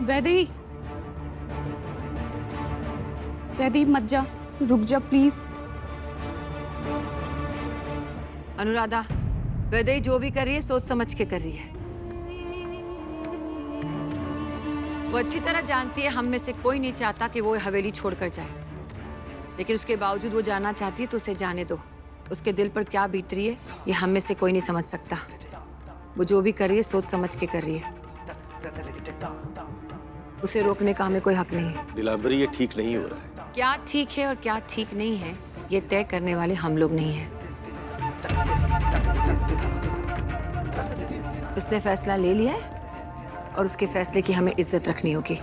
वैदेही, वैदेही मत जा, रुक जा प्लीज। अनुराधा, वैदेही जो भी कर रही है सोच समझ के कर रही है। वो अच्छी तरह जानती है हम में से कोई नहीं चाहता कि वो हवेली छोड़कर जाए, लेकिन उसके बावजूद वो जाना चाहती है तो उसे जाने दो। उसके दिल पर क्या बीत रही है ये हम में से कोई नहीं समझ सकता। वो जो भी कर रही है सोच समझ के कर रही है। उसे रोकने का हमें कोई हक नहीं है। नीलांबरी, ये ठीक नहीं हो रहा है। क्या ठीक है और क्या ठीक नहीं है ये तय करने वाले हम लोग नहीं हैं। उसने फैसला ले लिया है और उसके फैसले की हमें इज्जत रखनी होगी।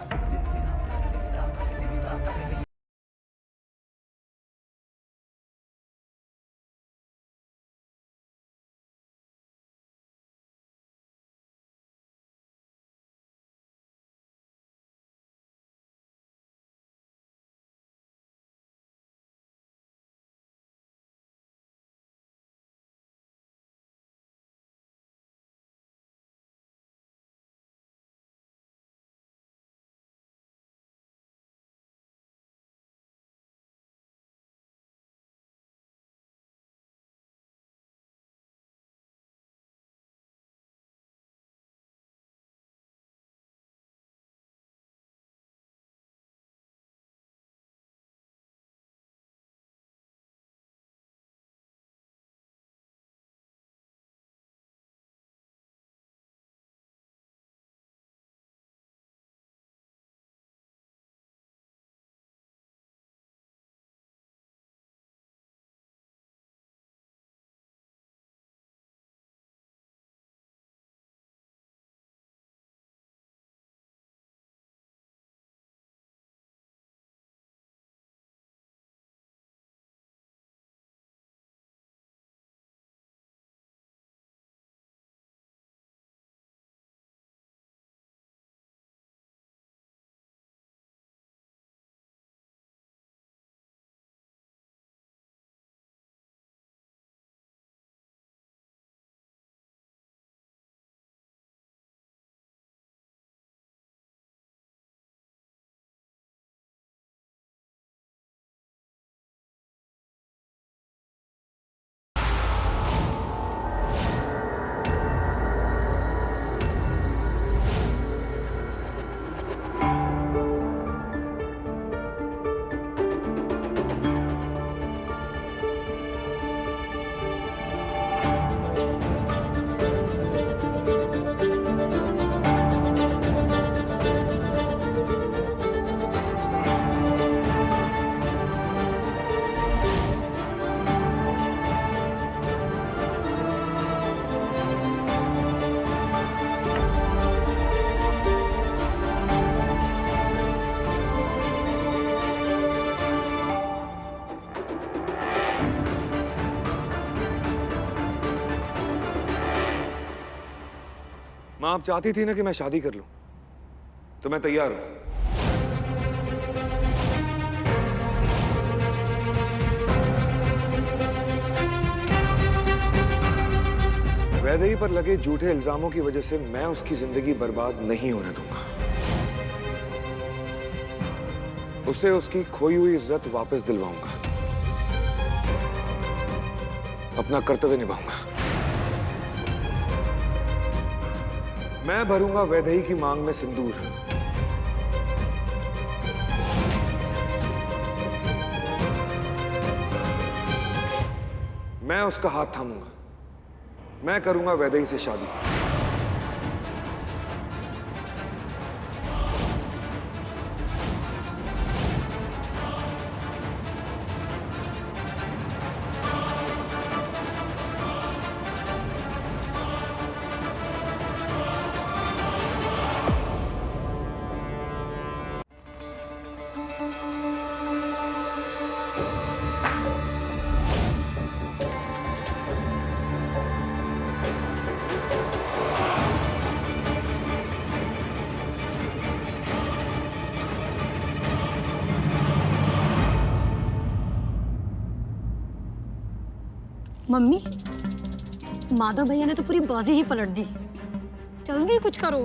माँ, आप चाहती थी ना कि मैं शादी कर लूं, तो मैं तैयार हूं। वैदेही पर लगे झूठे इल्जामों की वजह से मैं उसकी जिंदगी बर्बाद नहीं होने दूंगा। उसे उसकी खोई हुई इज्जत वापस दिलवाऊंगा। अपना कर्तव्य निभाऊंगा। मैं भरूंगा वैदेही की मांग में सिंदूर। मैं उसका हाथ थामूंगा। मैं करूंगा वैदेही से शादी। मम्मी, माधव भैया ने तो पूरी बाजी ही पलट दी। जल्दी कुछ करो।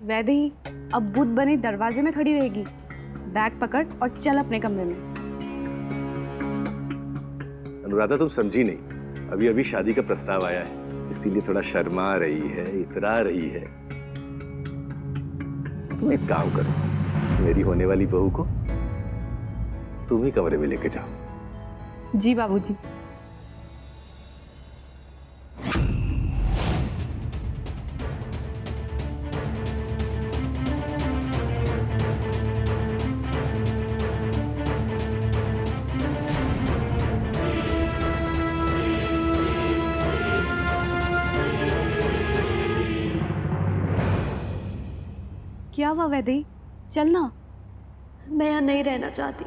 वैदेही अब बुत बने दरवाजे में खड़ी रहेगी। बैग पकड़ और चल अपने कमरे में। अनुराधा तुम समझी नहीं, अभी अभी शादी का प्रस्ताव आया है, इसीलिए थोड़ा शर्मा रही है, इतरा रही है। तुम एक काम करो, मेरी होने वाली बहू को तुम ही कमरे में लेके जाओ। जी बाबूजी। क्या हुआ वैदेही, चलना। मैं यहाँ नहीं रहना चाहती।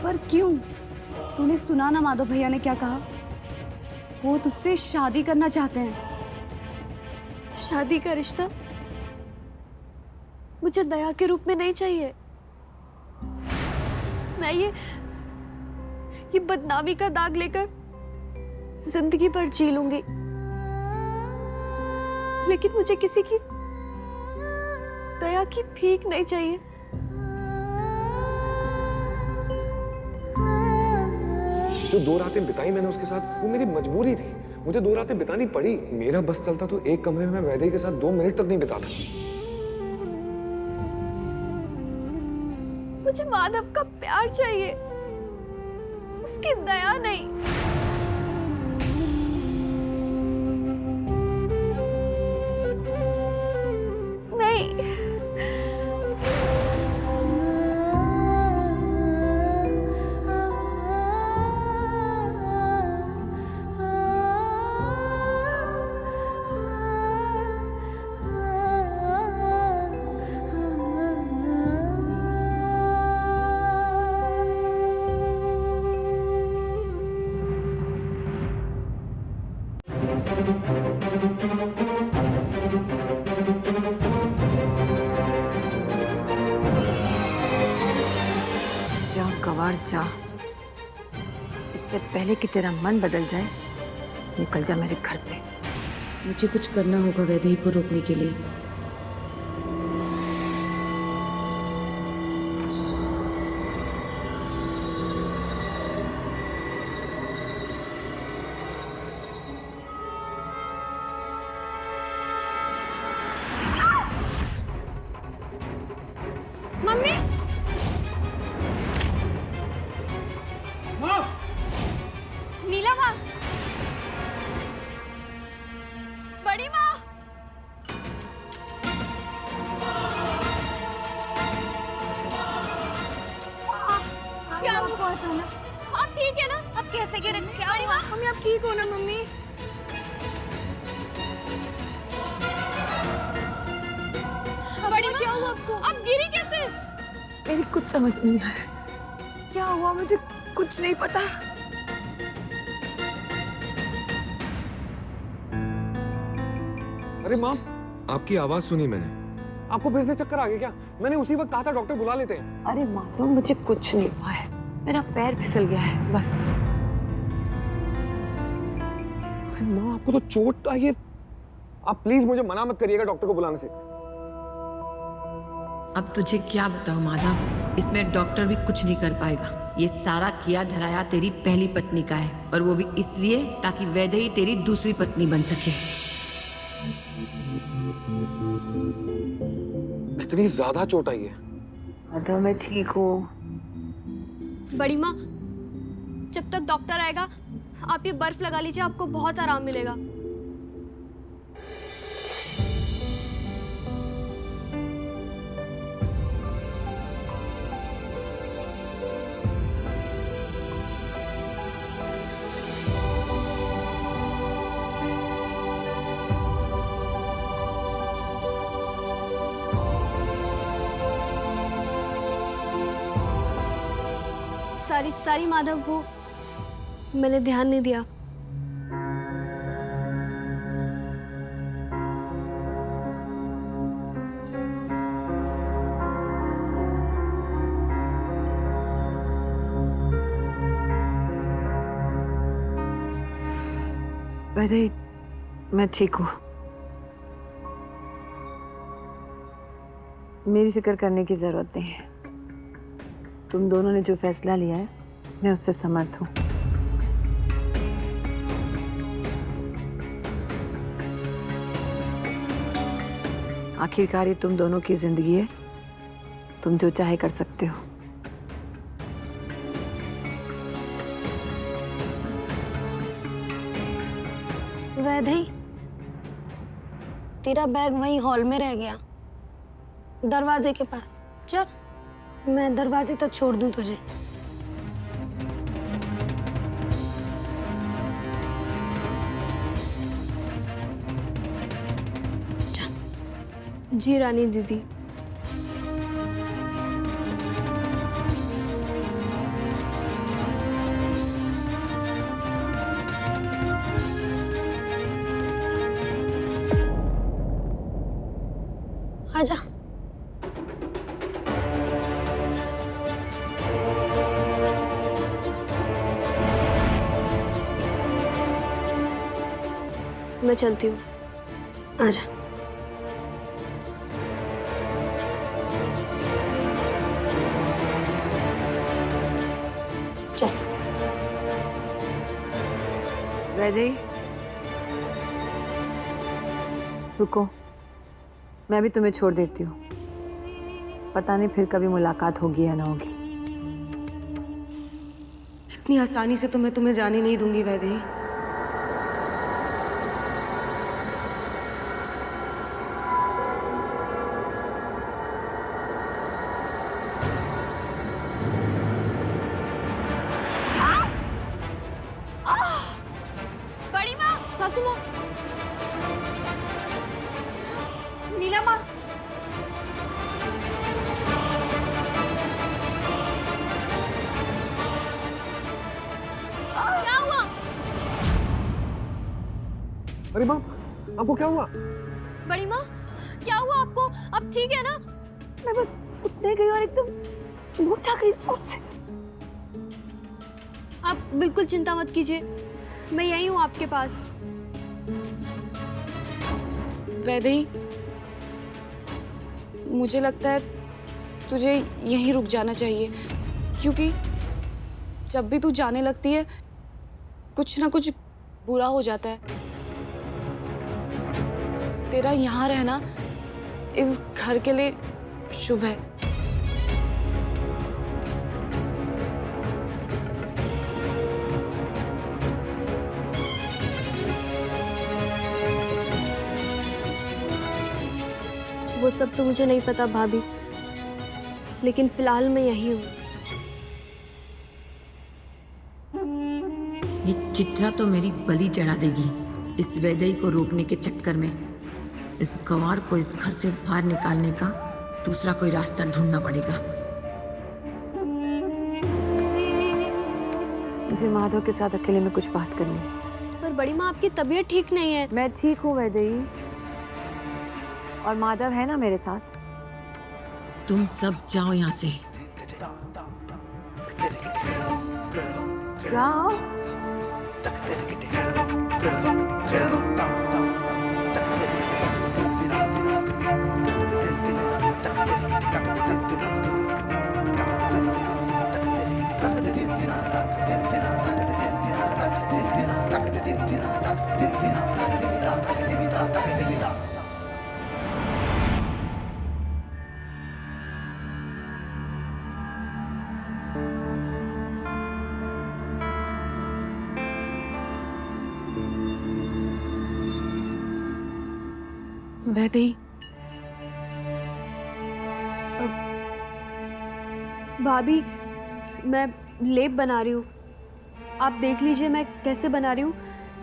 पर क्यों? तूने सुना ना माधव भैया ने क्या कहा? वो तुझसे शादी करना चाहते हैं। शादी का रिश्ता मुझे दया के रूप में नहीं चाहिए। मैं ये बदनामी का दाग लेकर जिंदगी भर जी लूंगी, लेकिन मुझे किसी की दया की भीख नहीं चाहिए। जो 2 रातें बिताई मैंने उसके साथ, वो मेरी मजबूरी थी। मुझे 2 रातें बितानी पड़ी। मेरा बस चलता तो एक कमरे में वैदेही के साथ 2 मिनट तक नहीं बिताता। मुझे माधव का प्यार चाहिए, उसकी दया नहीं। नहीं। जा गवार जा, इससे पहले कि तेरा मन बदल जाए, निकल जा मेरे घर से। मुझे कुछ करना होगा वैदेही को रोकने के लिए। मम्मी, नीला माँ, बड़ी माँ, क्या हुआ? आप ठीक है ना? आप कैसे गिरे? क्या बड़ी माँ? मम्मी आप ठीक हो ना? मम्मी बड़ी माँ, क्या हुआ आपको? आप गिरी कैसे? मेरी कुछ समझ नहीं आया, क्या हुआ मुझे कुछ नहीं पता। अरे माँ, आपकी आवाज सुनी मैंने। आपको फिर से चक्कर आ गए क्या? मैंने उसी वक्त कहा था डॉक्टर बुला लेते हैं। अरे माधव, मुझे कुछ नहीं हुआ है, मेरा पैर फिसल गया है बस। माँ आपको तो चोट आई है। आप प्लीज मुझे मना मत करिएगा डॉक्टर को बुलाने से। अब तुझे क्या बताऊं माधव, इसमें डॉक्टर भी कुछ नहीं कर पाएगा। ये सारा किया धराया तेरी पहली पत्नी का है, और वो भी इसलिए ताकि वैदेही तेरी दूसरी पत्नी बन सके। इतनी ज्यादा चोट आई है? माधव मैं ठीक हूँ। बड़ी माँ, जब तक डॉक्टर आएगा आप ये बर्फ लगा लीजिए, आपको बहुत आराम मिलेगा। सारी माधव, वो मैंने ध्यान नहीं दिया। वैदेही, मैं ठीक हूँ। मेरी फिक्र करने की जरूरत नहीं है। तुम दोनों ने जो फैसला लिया है, मैं उससे समर्थ हूँ। आखिरकार ये तुम दोनों की जिंदगी है, तुम जो चाहे कर सकते हो। वैदेही, तेरा बैग वहीं हॉल में रह गया, दरवाजे के पास। चल, मैं दरवाजे तक छोड़ दूं तुझे। चल। जी रानी दीदी। आजा। मैं चलती हूँ, आजा। चल। वैदेही, रुको, मैं भी तुम्हें छोड़ देती हूँ। पता नहीं फिर कभी मुलाकात होगी या ना होगी। इतनी आसानी से तो मैं तुम्हें जाने नहीं दूंगी वैदेही। बड़ी माँ, सासू माँ, नीला माँ, क्या हुआ? अरे माँ, आपको क्या हुआ? बड़ी माँ, क्या हुआ आपको? आप ठीक है ना? मैं बस उठने गई और एकदम मूर्छा गई सोच से। आप बिल्कुल चिंता मत कीजिए, मैं यही हूँ आपके पास। वैदेही, मुझे लगता है तुझे यहीं रुक जाना चाहिए, क्योंकि जब भी तू जाने लगती है कुछ ना कुछ बुरा हो जाता है। तेरा यहाँ रहना इस घर के लिए शुभ है। वो सब तो मुझे नहीं पता भाभी, लेकिन फिलहाल मैं यही हूँ। ये चित्रा तो मेरी बलि चढ़ा देगी। इस वैदेही को रोकने के चक्कर में इस गंवार को इस घर से बाहर निकालने का दूसरा कोई रास्ता ढूंढना पड़ेगा। मुझे माधव के साथ अकेले में कुछ बात करनी है। पर बड़ी माँ, आपकी तबीयत ठीक नहीं है। मैं ठीक हूँ वैदेही, और माधव है ना मेरे साथ। तुम सब जाओ यहाँ से। जाओ। वैदेही, भाभी, मैं लेप बना रही हूँ, आप देख लीजिए मैं कैसे बना रही हूँ।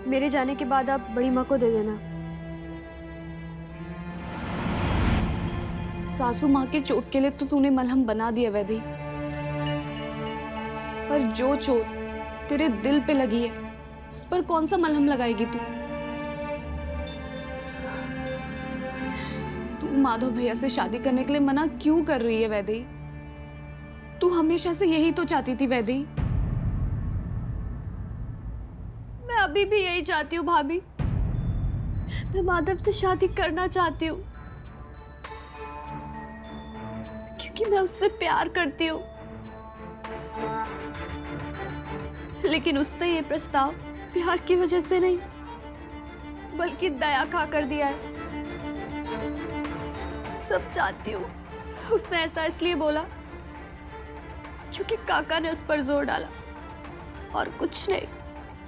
मेरे जाने के बाद आप बड़ी माँ को दे देना। सासू माँ के चोट के लिए तो तूने मलहम बना दिया वैदेही, पर जो चोट तेरे दिल पे लगी है उस पर कौन सा मलहम लगाएगी तू? तू माधव भैया से शादी करने के लिए मना क्यों कर रही है वैदेही? तू हमेशा से यही तो चाहती थी वैदेही। मैं अभी भी यही चाहती हूँ भाभी। मैं माधव से शादी करना चाहती हूँ क्योंकि मैं उससे प्यार करती हूँ। लेकिन उसने ये प्रस्ताव प्यार की वजह से नहीं बल्कि दया खा कर दिया है। सब जानती हूँ उसने ऐसा इसलिए बोला क्योंकि काका ने उस पर जोर डाला और कुछ नहीं।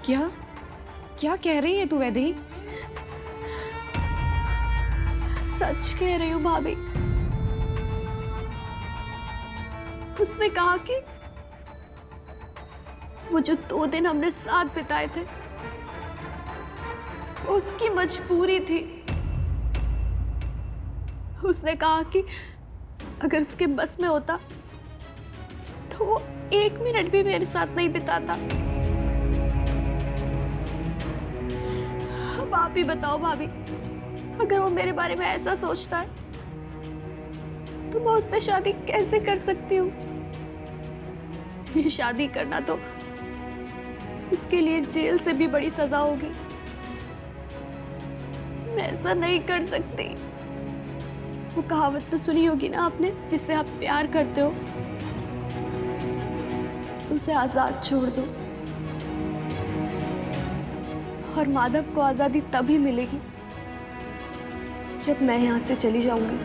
क्या क्या कह रही है तू वैदेही? सच कह रही हूँ भाभी। उसने कहा कि वो जो 2 दिन हमने साथ बिताए थे वो उसकी मजबूरी थी। उसने कहा कि अगर उसके बस में होता तो वो 1 मिनट भी मेरे साथ नहीं बिताता। अब आप ही बताओ भाभी, अगर वो मेरे बारे में ऐसा सोचता है तो मैं उससे शादी कैसे कर सकती हूँ? ये शादी करना तो उसके लिए जेल से भी बड़ी सजा होगी। मैं ऐसा नहीं कर सकती। वो कहावत तो सुनी होगी ना आपने, जिससे आप प्यार करते हो उसे आजाद छोड़ दो। और माधव को आजादी तभी मिलेगी जब मैं यहां से चली जाऊंगी।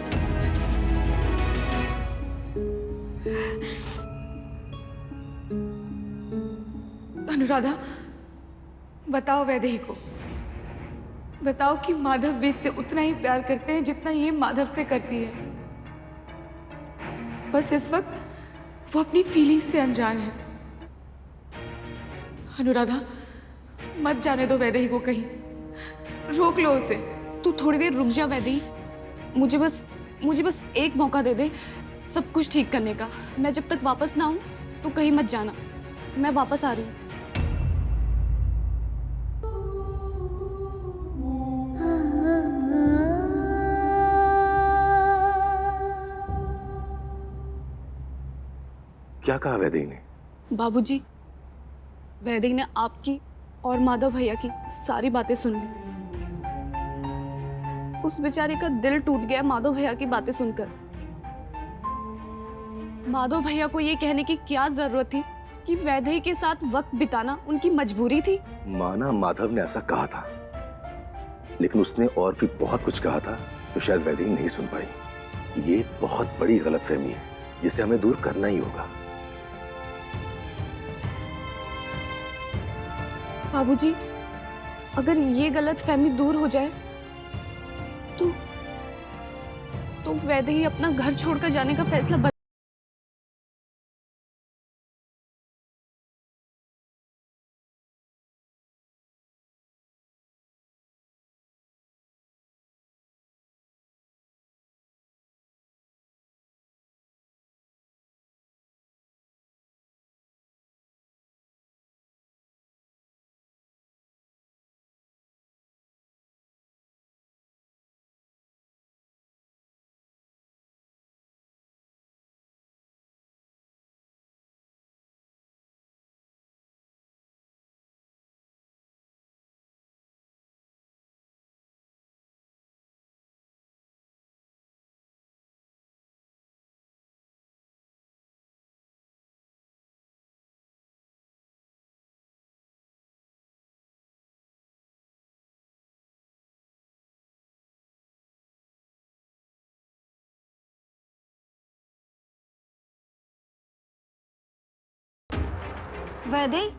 अनुराधा, बताओ वैदेही को, बताओ कि माधव भी इससे उतना ही प्यार करते हैं जितना ये माधव से करती है। बस इस वक्त वो अपनी फीलिंग से अनजान है। अनुराधा, मत जाने दो वैदेही को कहीं, रोक लो उसे। तू थोड़ी देर रुक जा वैदेही। मुझे बस एक मौका दे दे सब कुछ ठीक करने का। मैं जब तक वापस ना आऊं तू कहीं मत जाना। मैं वापस आ रही हूँ। क्या कहा वैदेही ने? बाबूजी, वैदेही ने आपकी और माधव भैया की सारी बातें सुन ली। उस बेचारे का दिल टूट गया माधव भैया की बातें सुनकर। माधव भैया को ये कहने की क्या जरूरत थी कि वैदेही के साथ वक्त बिताना उनकी मजबूरी थी? माना माधव ने ऐसा कहा था, लेकिन उसने और भी बहुत कुछ कहा था जो शायद वैदेही नहीं सुन पाई। ये बहुत बड़ी गलतफहमी है जिसे हमें दूर करना ही होगा। बाबूजी, अगर ये गलतफहमी दूर हो जाए तो वैदेही अपना घर छोड़कर जाने का फैसला वैदेही,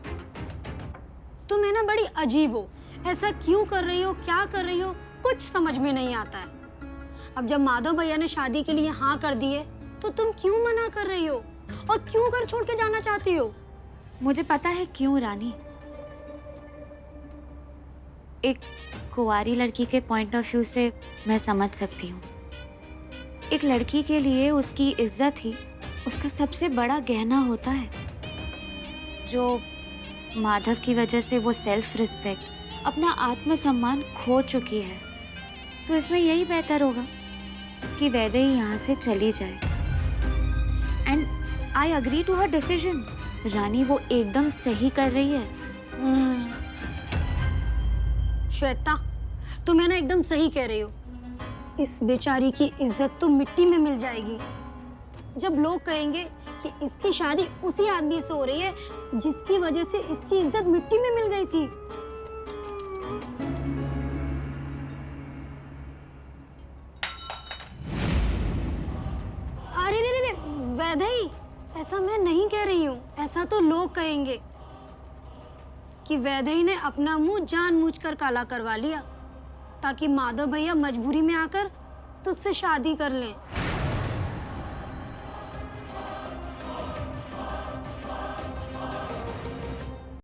तुम है ना बड़ी अजीब हो। ऐसा क्यों कर रही हो, क्या कर रही हो, कुछ समझ में नहीं आता है। अब जब माधव भैया ने शादी के लिए हाँ कर दी है तो तुम क्यों मना कर रही हो और क्यों घर छोड़ के जाना चाहती हो? मुझे पता है क्यों रानी। एक कुंवारी लड़की के पॉइंट ऑफ व्यू से मैं समझ सकती हूँ। एक लड़की के लिए उसकी इज्जत ही उसका सबसे बड़ा गहना होता है। जो माधव की वजह से वो सेल्फ रिस्पेक्ट, अपना आत्मसम्मान खो चुकी है, तो इसमें यही बेहतर होगा कि वैदेही यहाँ से चली जाए। And I agree to her decision. Rani, वो एकदम सही कर रही है। श्वेता, तुम है ना एकदम सही कह रही हो। इस बेचारी की इज्जत तो मिट्टी में मिल जाएगी जब लोग कहेंगे कि इसकी शादी उसी आदमी से हो रही है जिसकी वजह से इसकी इज्जत मिट्टी में मिल गई थी। अरे रे वैदेही, ऐसा मैं नहीं कह रही हूँ। ऐसा तो लोग कहेंगे कि वैदेही ने अपना मुंह जानबूझकर काला करवा लिया ताकि माधव भैया मजबूरी में आकर तुझसे शादी कर लें।